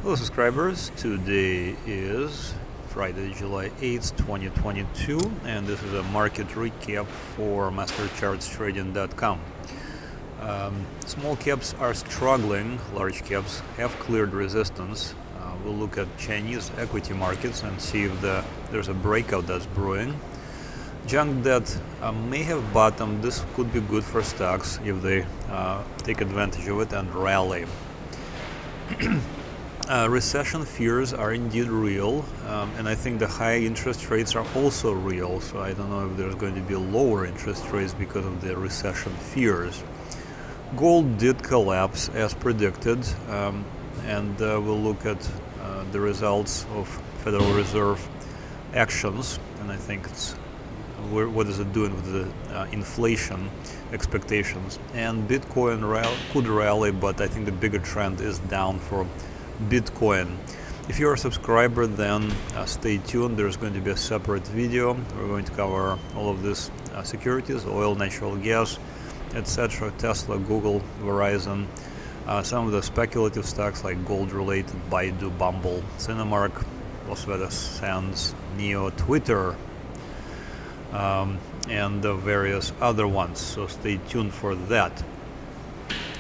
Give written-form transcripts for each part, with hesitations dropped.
Hello subscribers, today is Friday, July 8th, 2022, and this is a market recap for MasterChartsTrading.com. Small caps are struggling, large caps have cleared resistance. We'll look at Chinese equity markets and see if there's a breakout that's brewing. Junk debt may have bottomed. This could be good for stocks if they take advantage of it and rally. Recession fears are indeed real, and I think the high interest rates are also real, so I don't know if there's going to be lower interest rates because of the recession fears. Gold did collapse as predicted, and we'll look at the results of Federal Reserve actions, and I think it's what is it doing with the inflation expectations. And Bitcoin could rally, but I think the bigger trend is down for Bitcoin. If you're a subscriber, then stay tuned. There's going to be a separate video. We're going to cover all of these securities, oil, natural gas, etc., Tesla, Google, Verizon, some of the speculative stocks like gold-related, Baidu, Bumble, Cinemark, Las Vegas Sands, Neo, Twitter, and the various other ones. So stay tuned for that.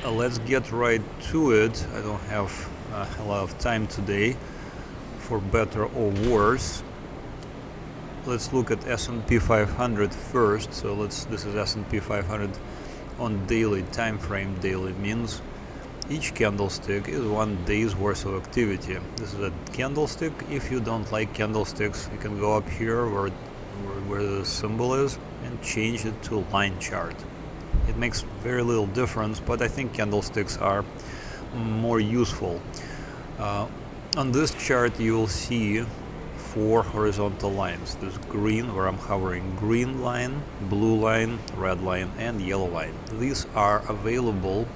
Let's get right to it. I don't have a lot of time today, for better or worse. Let's look at S&P 500 first. So this is S&P 500 on daily time frame. Daily means each candlestick is 1 day's worth of activity. This is a candlestick. If you don't like candlesticks, you can go up here where the symbol is and change it to line chart. It makes very little difference, but I think candlesticks are more useful. On this chart you will see 4 horizontal lines. There's green, where I'm hovering, green line, blue line, red line, and yellow line. These are available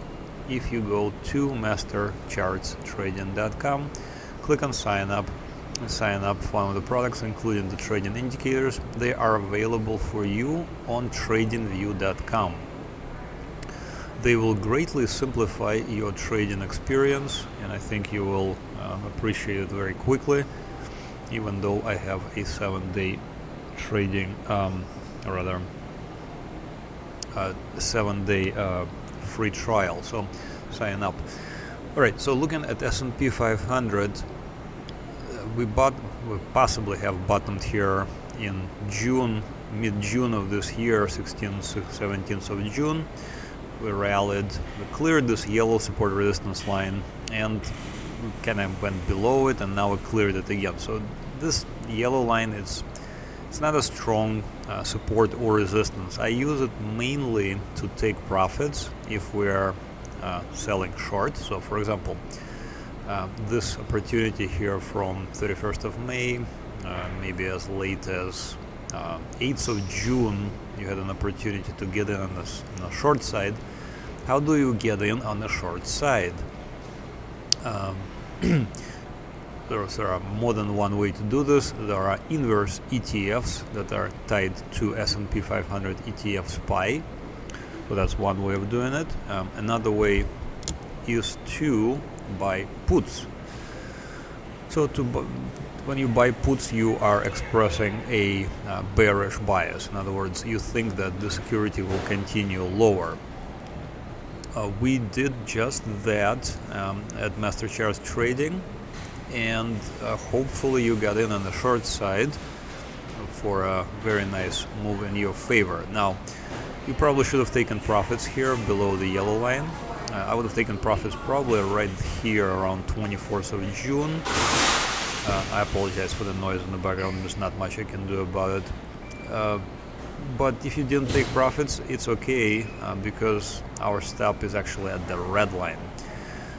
if you go to MasterChartsTrading.com, click on sign up for one of the products, including the trading indicators. They are available for you on TradingView.com. They will greatly simplify your trading experience, and I think you will appreciate it very quickly, even though I have a 7-day trading, 7-day free trial. So sign up. All right, so looking at S&P 500, we possibly have bottomed here in June, mid-June of this year, 16th, 17th of June. We rallied, we cleared this yellow support resistance line, and we kind of went below it, and now we cleared it again. So this yellow line, it's not a strong support or resistance. I use it mainly to take profits if we are selling short. So for example, this opportunity here from 31st of May, maybe as late as 8th of June, you had an opportunity to get in on the short side. How do you get in on the short side? There are more than one way to do this. There are inverse ETFs that are tied to S&P 500 ETF SPY. So that's one way of doing it. Another way is to buy puts. So when you buy puts, you are expressing a bearish bias. In other words, you think that the security will continue lower. We did just that at MasterCharts Trading, and hopefully you got in on the short side for a very nice move in your favor. Now, you probably should have taken profits here below the yellow line. I would have taken profits probably right here around 24th of June. I apologize for the noise in the background. There's not much I can do about it. But if you didn't take profits, it's okay, because our stop is actually at the red line.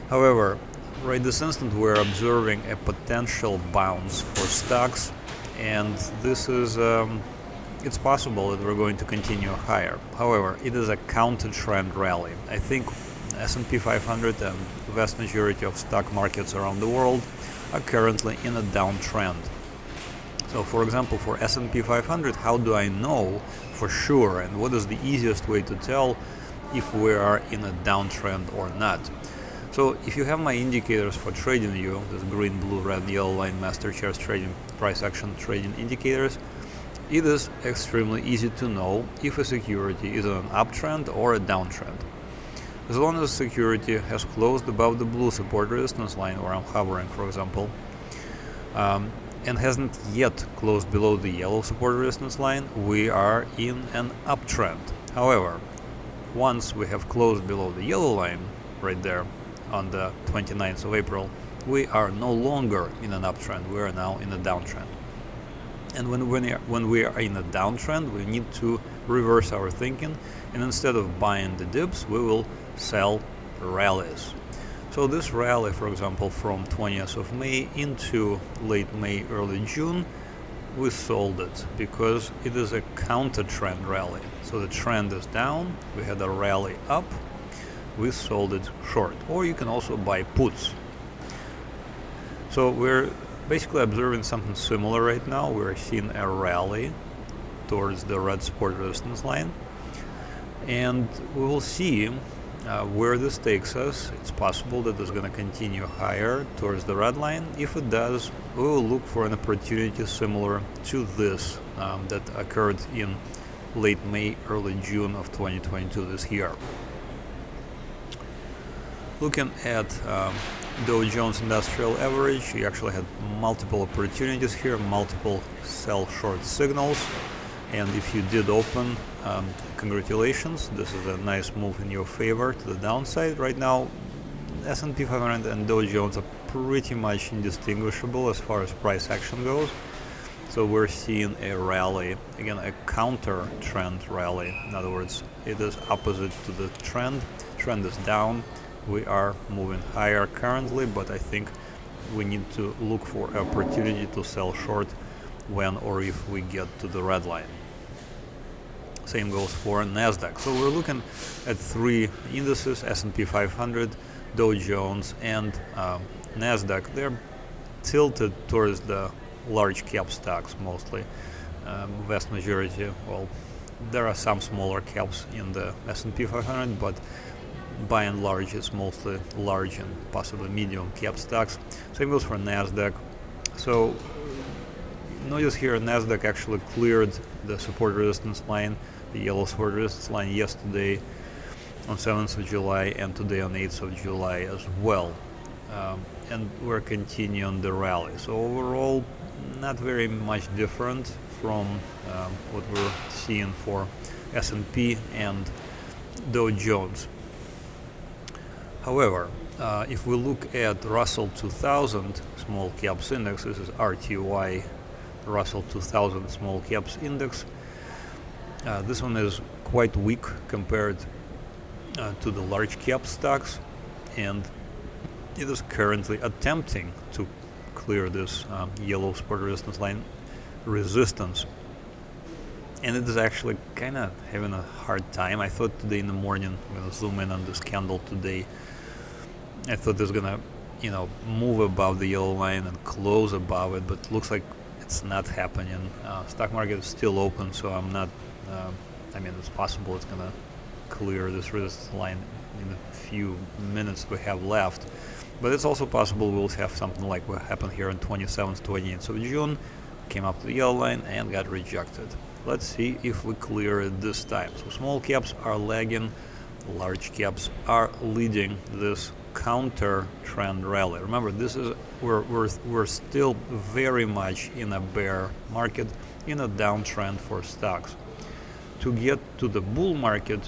However, right this instant we're observing a potential bounce for stocks, and this is it's possible that we're going to continue higher. However, it is a counter-trend rally. I think S&P 500 and the vast majority of stock markets around the world are currently in a downtrend. So for example, for S&P 500, how do I know for sure, and what is the easiest way to tell if we are in a downtrend or not? So if you have my indicators for trading view, this green, blue, red, yellow line master charts trading price action trading indicators, it is extremely easy to know if a security is on an uptrend or a downtrend. As long as security has closed above the blue support resistance line, where I'm hovering, for example, and hasn't yet closed below the yellow support resistance line, we are in an uptrend. However, once we have closed below the yellow line right there on the 29th of April, we are no longer in an uptrend, we are now in a downtrend. And when we are in a downtrend, we need to reverse our thinking, and instead of buying the dips, we will sell rallies. So this rally, for example, from 20th of May into late May, early June, we sold it because it is a counter trend rally. So the trend is down, we had a rally up, we sold it short. Or you can also buy puts. So we're basically observing something similar right now. We're seeing a rally towards the red support resistance line, and we will see where this takes us. It's possible that it's going to continue higher towards the red line. If it does, we will look for an opportunity similar to this that occurred in late May, early June of 2022 this year. Looking at Dow Jones Industrial Average, you actually had multiple opportunities here, multiple sell-short signals, and if you did open, congratulations, this is a nice move in your favor to the downside. Right now, S&P 500 and Dow Jones are pretty much indistinguishable as far as price action goes. So we're seeing a rally, again a counter trend rally. In other words, it is opposite to the trend. Trend is down. We are moving higher currently, but I think we need to look for opportunity to sell short when or if we get to the red line. Same goes for NASDAQ. So we're looking at three indices, S&P 500, Dow Jones, and NASDAQ. They're tilted towards the large cap stocks mostly, vast majority. Well, there are some smaller caps in the S&P 500, but by and large it's mostly large and possibly medium cap stocks. Same goes for NASDAQ. So notice here NASDAQ actually cleared the support resistance line, the yellow support resistance line yesterday on 7th of July and today on 8th of July as well. And we're continuing the rally. So overall, not very much different from what we're seeing for S&P and Dow Jones. However, if we look at Russell 2000 small caps index, this is RTY, Russell 2000 small caps index. This one is quite weak compared to the large cap stocks, and it is currently attempting to clear this yellow support resistance line resistance. And it is actually kind of having a hard time. I thought today in the morning, I'm going to zoom in on this candle today, I thought it's going to, move above the yellow line and close above it, but looks like it's not happening. Stock market is still open, so I'm not, it's possible it's going to clear this resistance line in the few minutes we have left. But it's also possible we'll have something like what happened here on 27th, 28th of June, came up to the yellow line and got rejected. Let's see if we clear it this time. So small caps are lagging, large caps are leading this counter trend rally. Remember, this is we're still very much in a bear market, in a downtrend for stocks. To get to the bull market,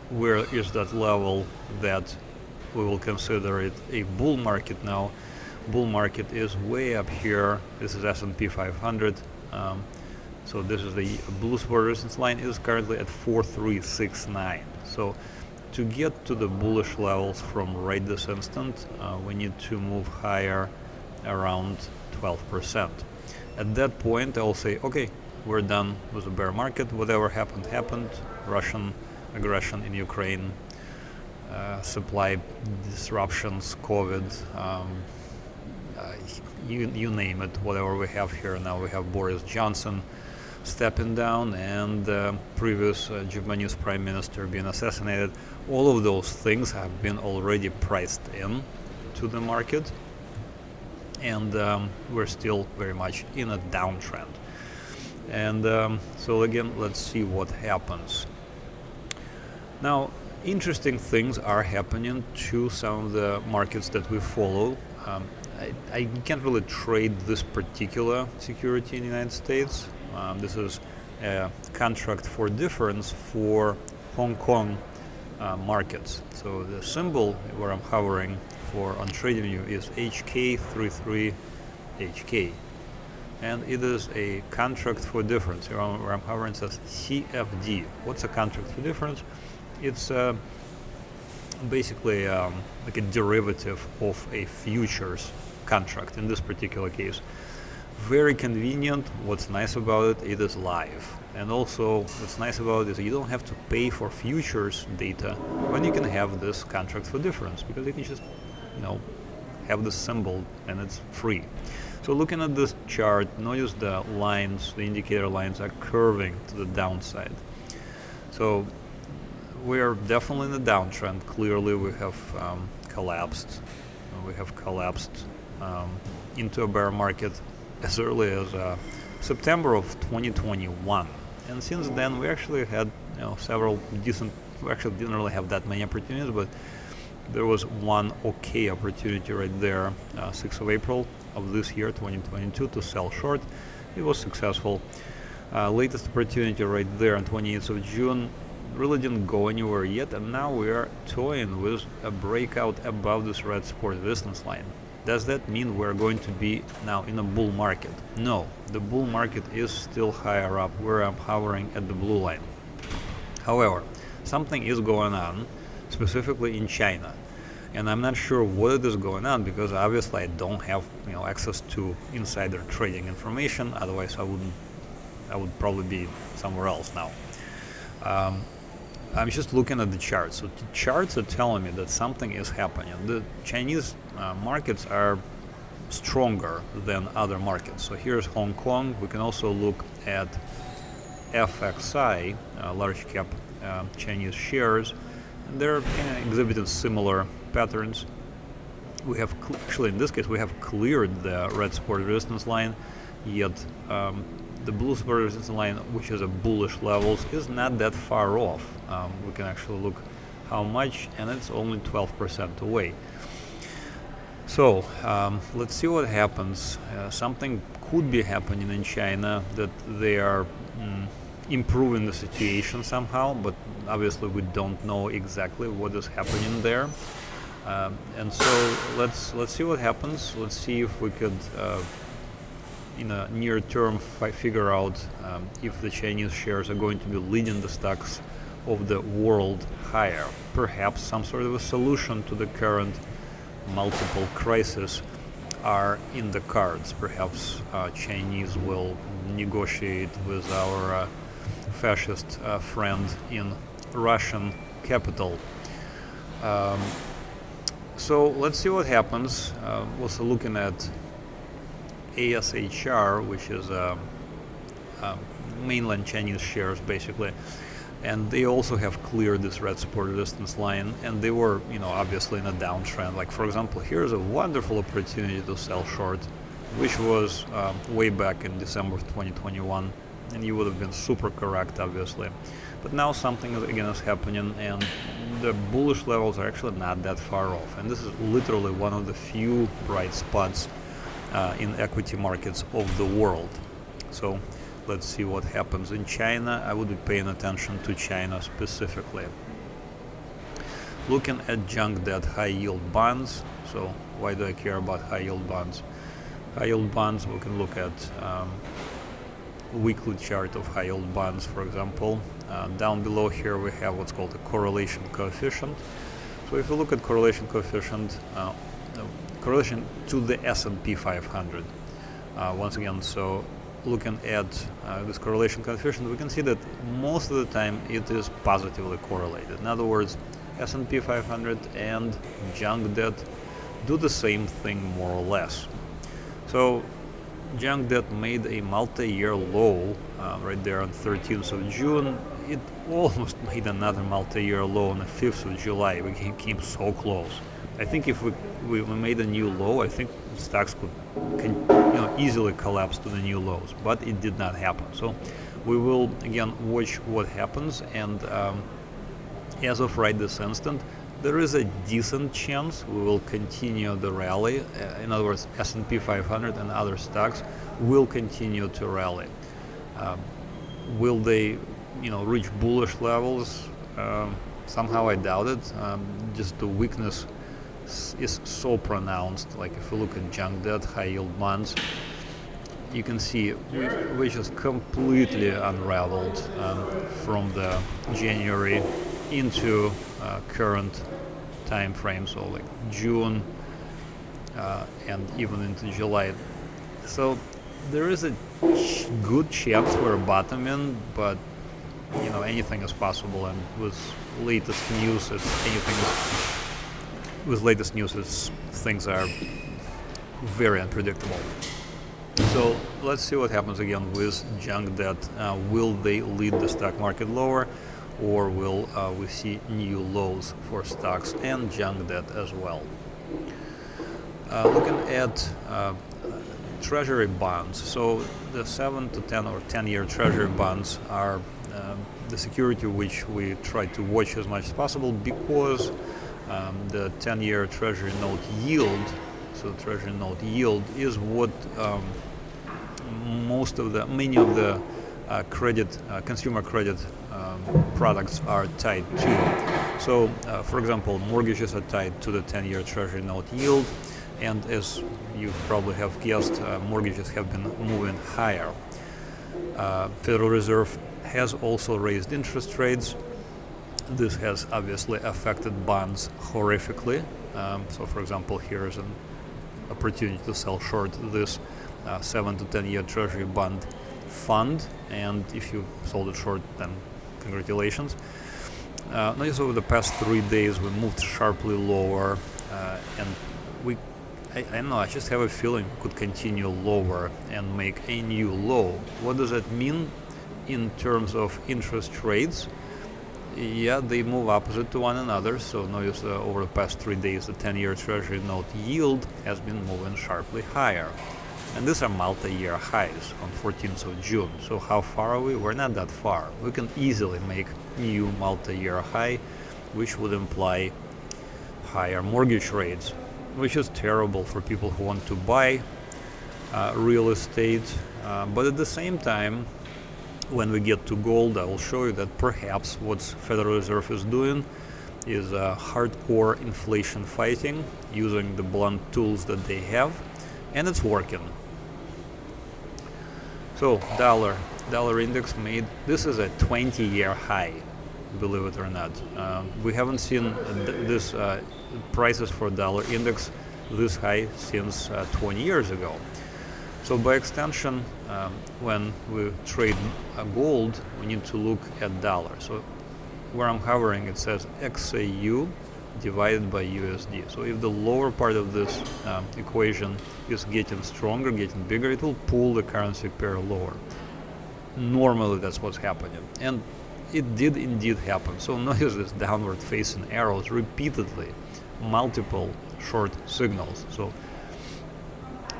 where is that level that we will consider it a bull market now? Bull market is way up here. This is S&P 500. So this is the blue support resistance line is currently at 4369. So to get to the bullish levels from right this instant, we need to move higher around 12%. At that point, I'll say, okay, we're done with the bear market. Whatever happened. Russian aggression in Ukraine, supply disruptions, COVID, you name it, whatever we have here now. We have Boris Johnson stepping down and previous Japanese prime minister being assassinated. All of those things have been already priced in to the market, and we're still very much in a downtrend. And so again, let's see what happens. Now, interesting things are happening to some of the markets that we follow. I can't really trade this particular security in the United States. This is a contract for difference for Hong Kong markets. So the symbol where I'm hovering for on TradingView is HK33HK. And it is a contract for difference. Where I'm hovering says CFD. What's a contract for difference? It's basically like a derivative of a futures contract in this particular case. Very convenient. What's nice about it, it is live. And also what's nice about it is you don't have to pay for futures data when you can have this contract for difference, because you can just, have the symbol and it's free. So looking at this chart, notice the lines, the indicator lines are curving to the downside. So we are definitely in the downtrend. Clearly we have collapsed. We have collapsed into a bear market as early as September of 2021. And since then we actually had several decent, we actually didn't really have that many opportunities, but there was one okay opportunity right there, 6th of April of this year, 2022, to sell short. It was successful. Latest opportunity right there on 28th of June really didn't go anywhere yet, and now we are toying with a breakout above this red support resistance line. Does that mean we're going to be now in a bull market? No, the bull market is still higher up where I'm hovering at the blue line. However, something is going on, specifically in China. And I'm not sure what it is going on, because obviously I don't have access to insider trading information. Otherwise I would probably be somewhere else now. I'm just looking at the charts. So the charts are telling me that something is happening. The Chinese markets are stronger than other markets. So here's Hong Kong. We can also look at FXI, large cap Chinese shares, and they're exhibiting similar patterns. We have actually in this case we have cleared the red support resistance line, yet the blue support resistance line, which is a bullish levels, is not that far off. We can actually look how much, and it's only 12% away. So let's see what happens. Something could be happening in China, that they are improving the situation somehow, but obviously we don't know exactly what is happening there. And so let's see what happens. Let's see if we could in a near term figure out if the Chinese shares are going to be leading the stocks of the world higher. Perhaps some sort of a solution to the current multiple crises are in the cards. Perhaps Chinese will negotiate with our fascist friend in Russian capital. So let's see what happens. Also looking at ASHR, which is mainland Chinese shares basically, and they also have cleared this red support resistance line, and they were obviously in a downtrend. Like for example, here's a wonderful opportunity to sell short, which was way back in December 2021, and you would have been super correct obviously. But now something is happening, and the bullish levels are actually not that far off, and this is literally one of the few bright spots in equity markets of the world. So let's see what happens in China. I would be paying attention to China specifically. Looking at junk debt high yield bonds. So why do I care about high yield bonds? High yield bonds, we can look at weekly chart of high yield bonds, for example. Down below here we have what's called a correlation coefficient. So if you look at correlation coefficient, correlation to the S&P 500. Once again, so looking at this correlation coefficient, we can see that most of the time it is positively correlated. In other words, S&P 500 and junk debt do the same thing more or less. So junk debt made a multi-year low right there on 13th of June. It almost made another multi-year low on the 5th of July. We came so close. I think if we made a new low, I think stocks could easily collapse to the new lows, but it did not happen. So we will again watch what happens, and as of right this instant, there is a decent chance we will continue the rally. In other words, S&P 500 and other stocks will continue to rally. Will they, reach bullish levels? Somehow I doubt it. Just the weakness is so pronounced. Like if you look at junk debt, high yield bonds, you can see we just completely unraveled from the January into current time frame, so like June and even into July. So there is a good chance we're bottoming, but anything is possible. And with latest news, things are very unpredictable. So let's see what happens again with junk debt. Will they lead the stock market lower, or will we see new lows for stocks and junk debt as well? Looking at treasury bonds. So the 7 to 10 or 10-year treasury bonds are the security which we try to watch as much as possible, because the 10-year treasury note yield, so the treasury note yield is what many of the consumer credit products are tied to. So, for example, mortgages are tied to the 10-year treasury note yield, and as you probably have guessed, mortgages have been moving higher. Federal Reserve has also raised interest rates. This has obviously affected bonds horrifically. So, for example, here is an opportunity to sell short this 7 to 10 year treasury bond fund, and if you sold it short, then congratulations. Notice over the past 3 days we moved sharply lower, and I don't know, I just have a feeling we could continue lower and make a new low. What does that mean in terms of interest rates? Yeah, they move opposite to one another. So notice over the past 3 days the 10-year treasury note yield has been moving sharply higher, and these are multi-year highs on 14th of June. So how far are we? We're not that far. We can easily make new multi-year high, which would imply higher mortgage rates, which is terrible for people who want to buy real estate. But at the same time, when we get to gold, I will show you that perhaps what Federal Reserve is doing is hardcore inflation fighting using the blunt tools that they have, and it's working. So dollar index this is a 20-year high, believe it or not. We haven't seen this prices for dollar index this high since 20 years ago. So by extension, when we trade gold, we need to look at dollar. So where I'm hovering, it says XAU divided by USD. So if the lower part of this equation is getting stronger, getting bigger, it will pull the currency pair lower. Normally that's what's happening, and it did indeed happen. So notice this downward facing arrows repeatedly, multiple short signals. So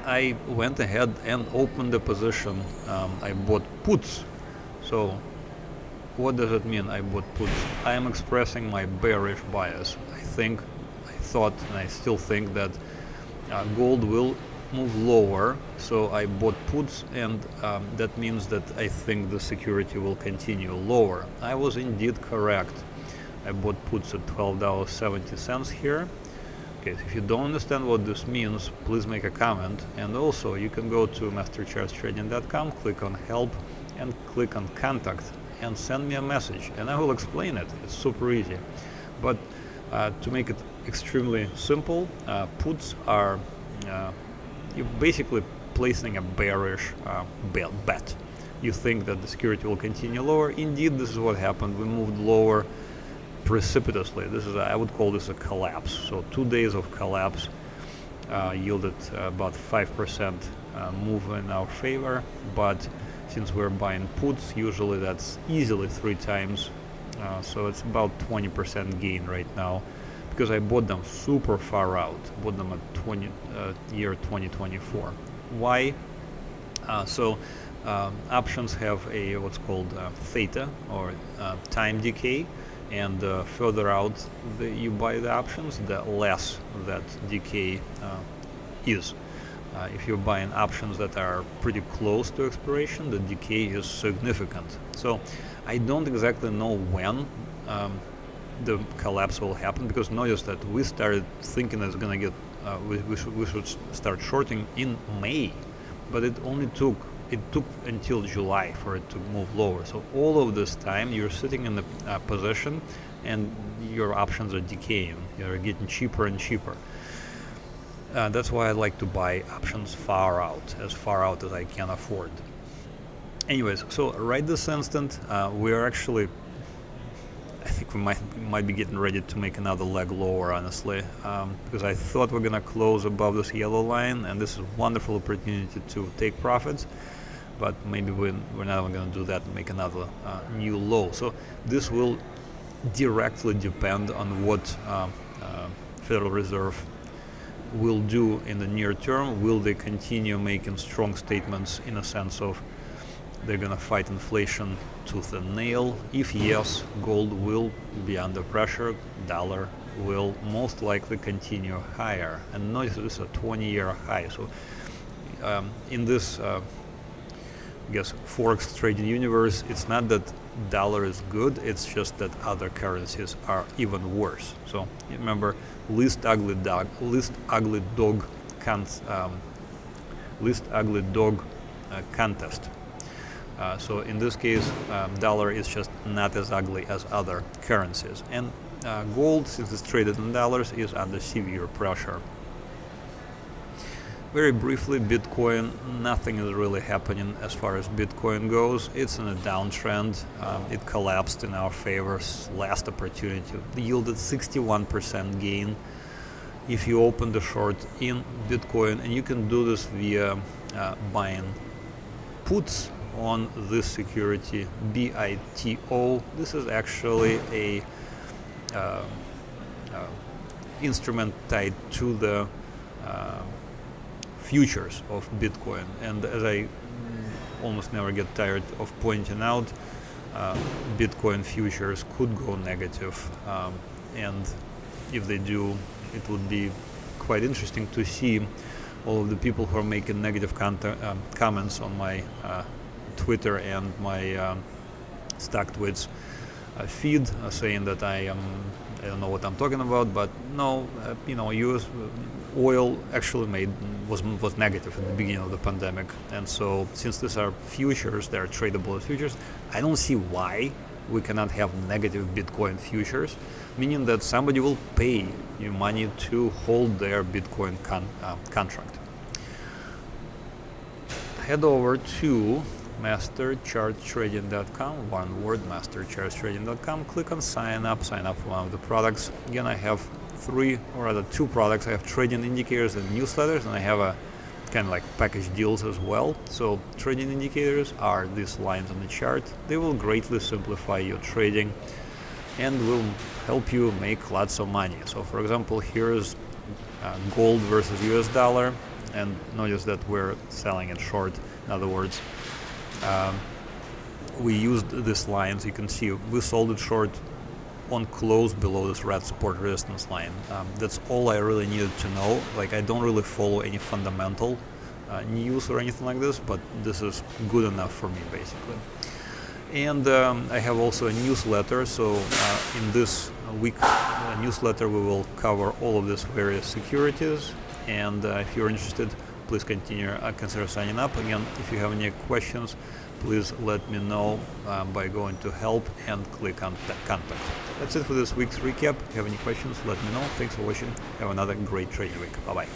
I went ahead and opened the position. I bought puts. So what does it mean, I bought puts? I am expressing my bearish bias. I thought, and I still think that gold will move lower. So I bought puts, and that means that I think the security will continue lower. I was indeed correct. I bought puts at $12.70 here. Okay, so if you don't understand what this means, please make a comment. And also, you can go to MasterChartsTrading.com, click on Help, and click on Contact, and send me a message, and I will explain it. It's super easy. But to make it extremely simple, puts are you're basically placing a bearish bet. You think that the security will continue lower. Indeed, this is what happened. We moved lower precipitously. I would call this a collapse. So 2 days of collapse yielded about 5% move in our favor, but since we're buying puts, usually that's easily 3 times, so it's about 20% gain right now, because I bought them super far out, bought them at year 2024. Why? Options have a what's called theta, or time decay, and further out you buy the options, the less that decay is. If you're buying options that are pretty close to expiration, the decay is significant. So I don't exactly know when the collapse will happen, because notice that we started thinking it's going to get we should start shorting in May, but it took until July for it to move lower. So all of this time you're sitting in the position and your options are decaying. You're getting cheaper and cheaper. That's why I like to buy options far out as I can afford. Anyways, so right this instant, we are actually, I think we might be getting ready to make another leg lower, honestly, because I thought we're gonna close above this yellow line, and this is a wonderful opportunity to take profits, but maybe we're not gonna do that and make another new low. So this will directly depend on what Federal Reserve will do in the near term. Will they continue making strong statements in a sense of they're going to fight inflation tooth and nail? If yes, gold will be under pressure, dollar will most likely continue higher. And notice this is a 20-year high. So in this I guess forex trading universe, it's not that dollar is good, it's just that other currencies are even worse. So remember, least ugly dog contest. So in this case, dollar is just not as ugly as other currencies, and gold, since it's traded in dollars, is under severe pressure. Very briefly, Bitcoin, nothing is really happening as far as Bitcoin goes. It's in a downtrend. It collapsed in our favor. Last opportunity yielded 61% gain. If you open the short in Bitcoin, and you can do this via buying puts on this security, BITO. This is actually a instrument tied to the futures of Bitcoin, and as I almost never get tired of pointing out, Bitcoin futures could go negative, and if they do, it would be quite interesting to see all of the people who are making negative comments on my Twitter and my StockTwits feed, saying that I don't know what I'm talking about, but no, U.S. oil actually was negative at the beginning of the pandemic, and so since these are futures, they are tradable as futures. I don't see why we cannot have negative Bitcoin futures, meaning that somebody will pay you money to hold their Bitcoin contract. Head over to MasterChartsTrading.com, one word, MasterChartsTrading.com. Click on sign up for one of the products. Again, I have 2 products. I have trading indicators and newsletters, and I have a kind of like package deals as well. So trading indicators are these lines on the chart. They will greatly simplify your trading and will help you make lots of money. So for example, here's gold versus US dollar, and notice that we're selling it short. In other words, we used this line, so you can see we sold it short on close below this red support resistance line. That's all I really needed to know. Like, I don't really follow any fundamental news or anything like this, but this is good enough for me, basically. And I have also a newsletter, so in this week newsletter we will cover all of these various securities, and if you're interested, please consider signing up. Again, if you have any questions, please let me know by going to help and click on contact. That's it for this week's recap. If you have any questions, let me know. Thanks for watching. Have another great trading week. Bye-bye.